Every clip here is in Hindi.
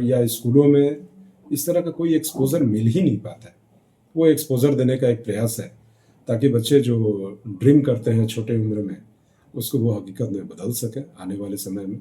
या स्कूलों में इस तरह का कोई एक्सपोज़र मिल ही नहीं पाता है। वो एक्सपोज़र देने का एक प्रयास है ताकि बच्चे जो ड्रीम करते हैं छोटे उम्र में, उसको वो हकीकत में बदल सकें आने वाले समय में।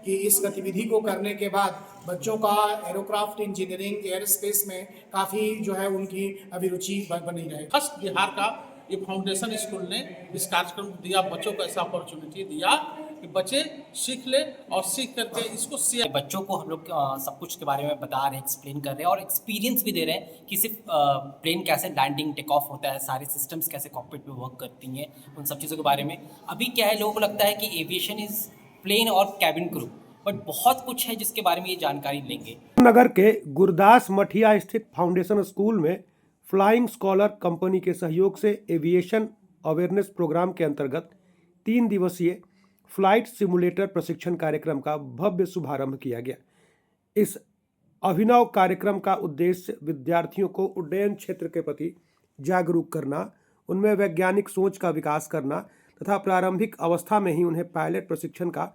कि इस गतिविधि को करने के बाद बच्चों का एरोक्राफ्ट इंजीनियरिंग एयर स्पेस में काफ़ी जो है उनकी अभिरुचि बनी रहे। फर्स्ट बिहार का ये फाउंडेशन स्कूल ने इस कार्यक्रम को दिया, बच्चों को ऐसा अपॉर्चुनिटी दिया कि बच्चे सीख ले और सीख करके इसको शेयर। बच्चों को हम लोग सब कुछ के बारे में बता रहे हैं, एक्सप्लेन कर रहे हैं और एक्सपीरियंस भी दे रहे हैं कि सिर्फ प्लेन कैसे लैंडिंग टेक ऑफ होता है, सारे सिस्टम्स कैसे कॉकपिट में वर्क करती हैं, उन सब चीज़ों के बारे में। अभी क्या है, लोगों को लगता है कि एविएशन इज़ प्लेन और कैबिन क्रू, बट बहुत कुछ है जिसके बारे में ये जानकारी लेंगे। नगर के गुरदास मठिया स्थित फाउंडेशन स्कूल में फ्लाइंग स्कॉलर कंपनी के सहयोग से एविएशन अवेयरनेस प्रोग्राम के अंतर्गत 3 दिवसीय फ्लाइट सिमुलेटर प्रशिक्षण कार्यक्रम का भव्य शुभारंभ किया गया। इस अभिनव कार्यक्रम का उद्देश्य विद्यार्थियों को उड्डयन क्षेत्र के प्रति जागरूक करना, उनमें वैज्ञानिक सोच का विकास करना तथा प्रारंभिक अवस्था में ही उन्हें पायलट प्रशिक्षण का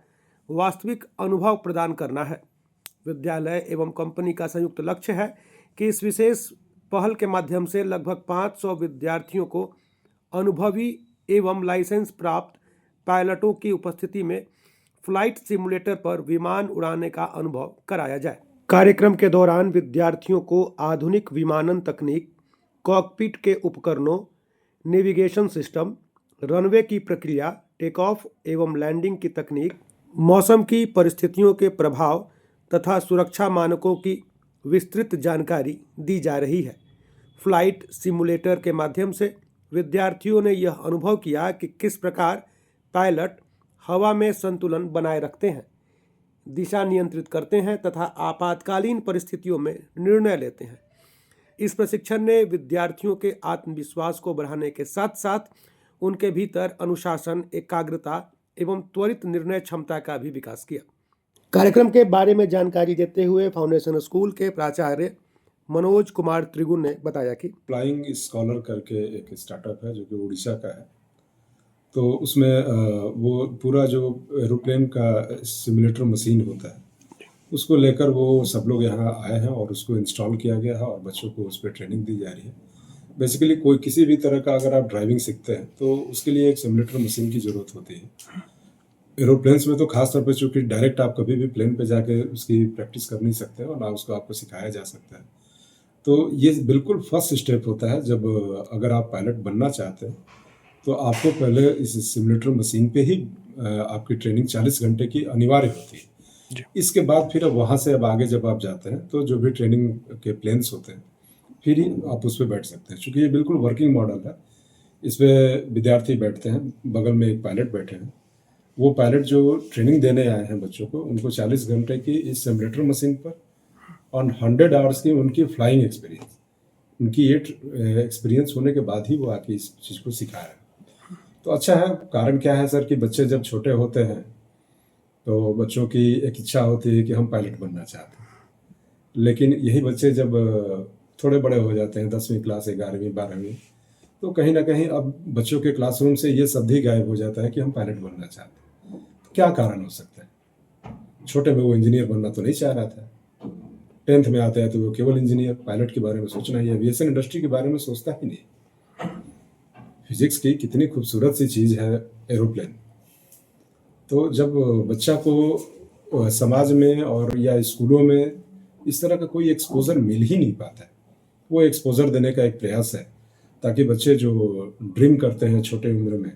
वास्तविक अनुभव प्रदान करना है। विद्यालय एवं कंपनी का संयुक्त लक्ष्य है कि इस विशेष पहल के माध्यम से लगभग 500 विद्यार्थियों को अनुभवी एवं लाइसेंस प्राप्त पायलटों की उपस्थिति में फ्लाइट सिमुलेटर पर विमान उड़ाने का अनुभव कराया जाए। कार्यक्रम के दौरान विद्यार्थियों को आधुनिक विमानन तकनीक, कॉकपिट के उपकरणों, नेविगेशन सिस्टम, रनवे की प्रक्रिया, टेक ऑफ एवं लैंडिंग की तकनीक, मौसम की परिस्थितियों के प्रभाव तथा सुरक्षा मानकों की विस्तृत जानकारी दी जा रही है। फ्लाइट सिमुलेटर के माध्यम से विद्यार्थियों ने यह अनुभव किया कि किस प्रकार पायलट हवा में संतुलन बनाए रखते हैं, दिशा नियंत्रित करते हैं तथा आपातकालीन परिस्थितियों में निर्णय लेते हैं। इस प्रशिक्षण ने विद्यार्थियों के आत्मविश्वास को बढ़ाने के साथ साथ उनके भीतर अनुशासन, एकाग्रता एवं त्वरित निर्णय क्षमता का भी विकास किया। कार्यक्रम के बारे में जानकारी देते हुए फाउंडेशन स्कूल के प्राचार्य मनोज कुमार त्रिगुण ने बताया कि फ्लाइंग स्कॉलर करके एक स्टार्टअप है जो कि उड़ीसा का है। तो उसमें वो पूरा जो एरोप्लेन का सिमुलेटर मशीन होता है, उसको लेकर वो सब लोग यहाँ आए हैं और उसको इंस्टॉल किया गया है और बच्चों को उस पर ट्रेनिंग दी जा रही है। बेसिकली कोई किसी भी तरह का अगर आप ड्राइविंग सीखते हैं तो उसके लिए एक सिमुलेटर मशीन की ज़रूरत होती है। एरोप्लेन्स में तो खास तौर पे चूँकि डायरेक्ट आप कभी भी प्लेन पे जाके उसकी प्रैक्टिस कर नहीं सकते और ना उसको आपको सिखाया जा सकता है। तो ये बिल्कुल फर्स्ट स्टेप होता है जब अगर आप पायलट बनना चाहते हैं तो आपको पहले इस सिमुलेटर मशीन पे ही आपकी ट्रेनिंग 40 घंटे की अनिवार्य होती है। इसके बाद फिर अब वहाँ से अब आगे जब आप जाते हैं तो जो भी ट्रेनिंग के प्लेन्स होते हैं फिर ही आप उस पर बैठ सकते हैं। चूँकि ये बिल्कुल वर्किंग मॉडल है, इस पर विद्यार्थी बैठते हैं, बगल में एक पायलट बैठे हैं। वो पायलट जो ट्रेनिंग देने आए हैं बच्चों को, उनको 40 घंटे की इस सिमुलेटर मशीन पर और 100 आवर्स की उनकी फ्लाइंग एक्सपीरियंस, उनकी ये एक्सपीरियंस होने के बाद ही वो आके इस चीज़ को सिखा रहे हैं। तो अच्छा है। कारण क्या है सर कि बच्चे जब छोटे होते हैं तो बच्चों की एक इच्छा होती है कि हम पायलट बनना चाहते हैं, लेकिन यही बच्चे जब थोड़े बड़े हो जाते हैं 10वीं क्लास, 11वीं, 12वीं, तो कहीं ना कहीं अब बच्चों के क्लासरूम से ये शब्द ही गायब हो जाता है कि हम पायलट बनना चाहते हैं। तो क्या कारण हो सकता है? छोटे में वो इंजीनियर बनना तो नहीं चाह रहा था, 10th में आता है तो वो केवल इंजीनियर, पायलट के बारे में सोचना ही, एविएशन इंडस्ट्री के बारे में सोचता ही नहीं। फिजिक्स की कितनी खूबसूरत सी चीज़ है एरोप्लेन। तो जब बच्चा को समाज में और या स्कूलों में इस तरह का कोई एक्सपोज़र मिल ही नहीं पाता है, वो एक्सपोज़र देने का एक प्रयास है ताकि बच्चे जो ड्रीम करते हैं छोटे उम्र में,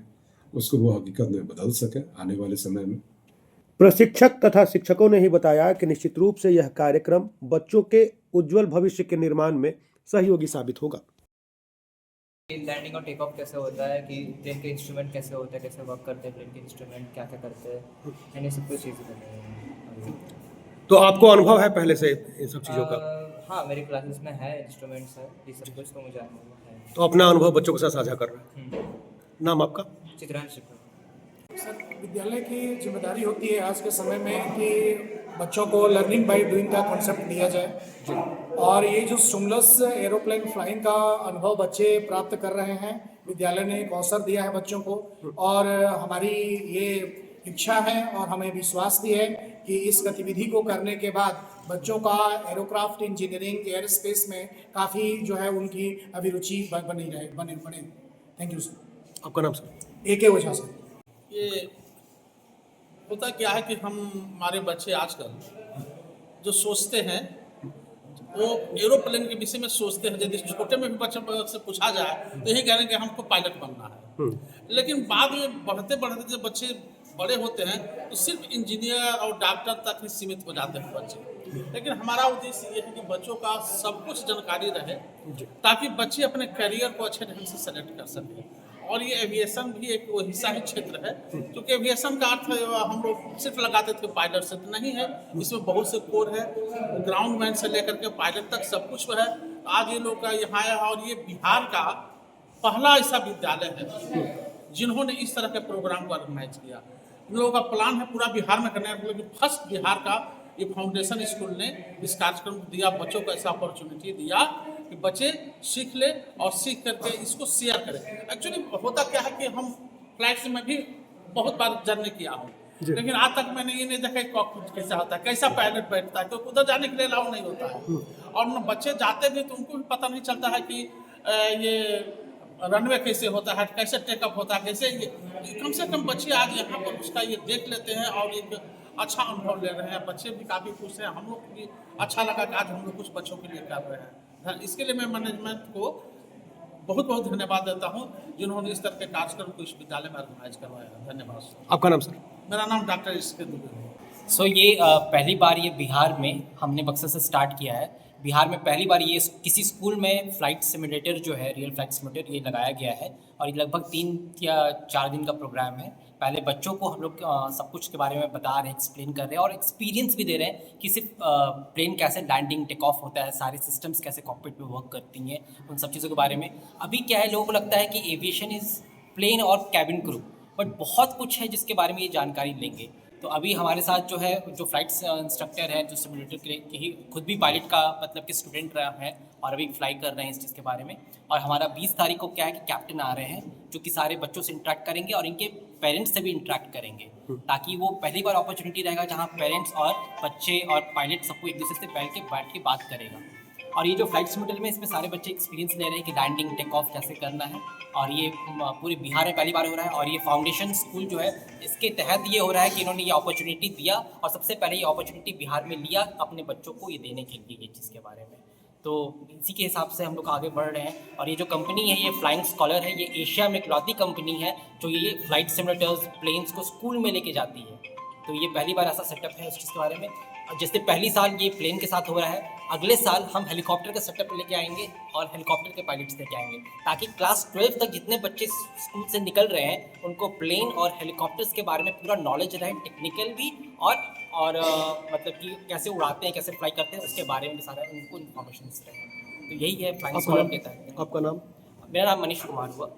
उसको वो हकीकत में बदल सकें आने वाले समय में। प्रशिक्षक तथा शिक्षकों ने ही बताया कि निश्चित रूप से यह कार्यक्रम बच्चों के उज्जवल भविष्य के निर्माण में सहयोगी साबित होगा। लैंडिंग और टेक ऑफ कैसे होता है, कि प्लेन के इंस्ट्रूमेंट कैसे होते हैं, कैसे वर्क करते हैं प्लेन के इंस्ट्रूमेंट, क्या क्या करते हैं, यानी सब कुछ चीज़ें करते हैं। तो आपको अनुभव है पहले से इन सब चीज़ों का? हाँ, मेरी क्लासेस में है, इंस्ट्रूमेंट्स है, ये सब कुछ तो मुझे अनुभव है। तो अपना अनुभव बच्चों के साथ साझा कर रहे हैं। नाम आपका? चित्रांश शिखर। सर, विद्यालय की जिम्मेदारी होती है आज के समय में कि बच्चों को लर्निंग बाय डूइंग का कॉन्सेप्ट दिया जाए, और ये जो स्टिमुलस एरोप्लेन फ्लाइंग का अनुभव बच्चे प्राप्त कर रहे हैं, विद्यालय ने एक अवसर दिया है बच्चों को, और हमारी ये इच्छा है और हमें विश्वास भी है कि इस गतिविधि को करने के बाद बच्चों का एरोक्राफ्ट इंजीनियरिंग एयर स्पेस में काफ़ी जो है उनकी अभिरुचि बने। Thank you sir. आपका नाम सर? AK ओझा सर। ये होता क्या है कि हमारे बच्चे आजकल जो सोचते हैं वो एरोप्लेन के विषय में सोचते हैं। यदि छोटे में भी बच्चे से पूछा जाए तो यही कह रहे हैं कि हमको पायलट बनना है, लेकिन बाद में बढ़ते बढ़ते जब बच्चे बड़े होते हैं तो सिर्फ इंजीनियर और डॉक्टर तक ही सीमित हो जाते हैं बच्चे। लेकिन हमारा उद्देश्य ये है कि बच्चों का सब कुछ जानकारी रहे ताकि बच्चे अपने करियर को अच्छे ढंग से सेलेक्ट कर सकें। और ये एविएशन भी एक वो हिस्सा ही क्षेत्र है, क्योंकि एविएशन का अर्थ हम लोग सिर्फ लगाते थे पायलट से, तो नहीं है। इसमें बहुत से कोर है, ग्राउंड मैन से लेकर के पायलट तक सब कुछ है। आज ये लोग का यहाँ है और ये बिहार का पहला ऐसा विद्यालय है जिन्होंने इस तरह के प्रोग्राम को ऑर्गेनाइज किया। इन लोगों का प्लान है पूरा बिहार में करने का, लेकिन फर्स्ट बिहार का ये फाउंडेशन स्कूल ने इस कार्यक्रम को दिया, बच्चों को ऐसा अपॉर्चुनिटी दिया कि बच्चे सीख ले और सीख करके इसको शेयर करें। एक्चुअली होता क्या है कि हम फ्लाइट में भी बहुत बार जर्नी किया हूँ, लेकिन आज तक मैंने ये नहीं देखा कि कॉकपिट कैसा होता है, कैसा पायलट बैठता है, क्योंकि उधर जाने के लिए अलाउ नहीं होता है। और बच्चे जाते भी तो उनको भी पता नहीं चलता है कि ये रनवे कैसे होता है, कैसे टेकअप होता है, कैसे ये कम से कम बच्चे आज यहाँ पर उसका ये देख लेते हैं और एक अच्छा अनुभव ले रहे हैं। बच्चे भी काफ़ी खुश हैं, हम लोग को भी अच्छा लगा कि आज हम लोग कुछ बच्चों के लिए कर रहे हैं। इसके लिए मैं मैनेजमेंट को बहुत बहुत धन्यवाद देता हूँ जिन्होंने इस तरह के कार्यक्रम को इस विद्यालय में ऑर्गेनाइज करवाया। धन्यवाद सर। आपका नाम सर? मेरा नाम डॉक्टर इसके दुबे है। सो ये पहली बार ये बिहार में हमने बक्सर से स्टार्ट किया है। बिहार में पहली बार ये किसी स्कूल में फ़्लाइट सिमुलेटर जो है, रियल फ्लाइट सिमुलेटर, ये लगाया गया है और ये लगभग 3 या 4 दिन का प्रोग्राम है। पहले बच्चों को हम लोग सब कुछ के बारे में बता रहे हैं, एक्सप्लेन कर रहे हैं और एक्सपीरियंस भी दे रहे हैं कि सिर्फ प्लेन कैसे लैंडिंग टेक ऑफ होता है, सारे सिस्टम्स कैसे कॉकपिट में वर्क करती हैं, उन सब चीज़ों के बारे में। अभी क्या है, लोगों को लगता है कि एविएशन इज़ प्लेन और कैबिन क्रू, बट बहुत कुछ है जिसके बारे में ये जानकारी लेंगे। तो अभी हमारे साथ जो है, जो फ्लाइट इंस्ट्रक्टर है, जो सिमुलेटर के ही खुद भी पायलट का मतलब कि स्टूडेंट रहा है और अभी फ्लाई कर रहे हैं इस चीज़ के बारे में। और हमारा 20 तारीख को क्या है कि कैप्टन आ रहे हैं जो कि सारे बच्चों से इंटरेक्ट करेंगे और इनके पेरेंट्स से भी इंटरेक्ट करेंगे, ताकि वो पहली बार अपॉर्चुनिटी रहेगा जहाँ पेरेंट्स और बच्चे और पायलट सबको एक दूसरे से बैठ के बात करेगा। और ये जो फ्लाइट सिमुलेटर में, इसमें सारे बच्चे एक्सपीरियंस ले रहे हैं कि लैंडिंग टेक ऑफ कैसे करना है। और ये पूरे बिहार में पहली बार हो रहा है और ये फाउंडेशन स्कूल जो है, इसके तहत ये हो रहा है कि इन्होंने ये अपॉर्चुनिटी दिया और सबसे पहले ये अपॉर्चुनिटी बिहार में लिया अपने बच्चों को ये देने के लिए, ये चीज़ के बारे में। तो इसी के हिसाब से हम लोग आगे बढ़ रहे हैं। और ये जो कंपनी है, ये फ्लाइंग स्कॉलर है, ये एशिया में इकलौती कंपनी है जो ये फ्लाइट सिमुलेटर्स, प्लेन्स को स्कूल में लेके जाती है। तो ये पहली बार ऐसा सेटअप है उस चीज़ के बारे में। जैसे पहली साल ये प्लेन के साथ हो रहा है, अगले साल हम हेलीकॉप्टर का सेटअप लेके आएंगे और हेलीकॉप्टर के पायलट्स लेके आएंगे, ताकि क्लास 12 तक जितने बच्चे स्कूल से निकल रहे हैं उनको प्लेन और हेलीकॉप्टर्स के बारे में पूरा नॉलेज रहे, टेक्निकल भी और मतलब कि कैसे उड़ाते हैं, कैसे फ्लाई करते हैं, उसके बारे में भी सारा उनको इन्फॉर्मेशन रहे। तो यही है फ्लाइंग स्कॉलर के तहत। आपका नाम? मेरा नाम मनीष कुमार हुआ।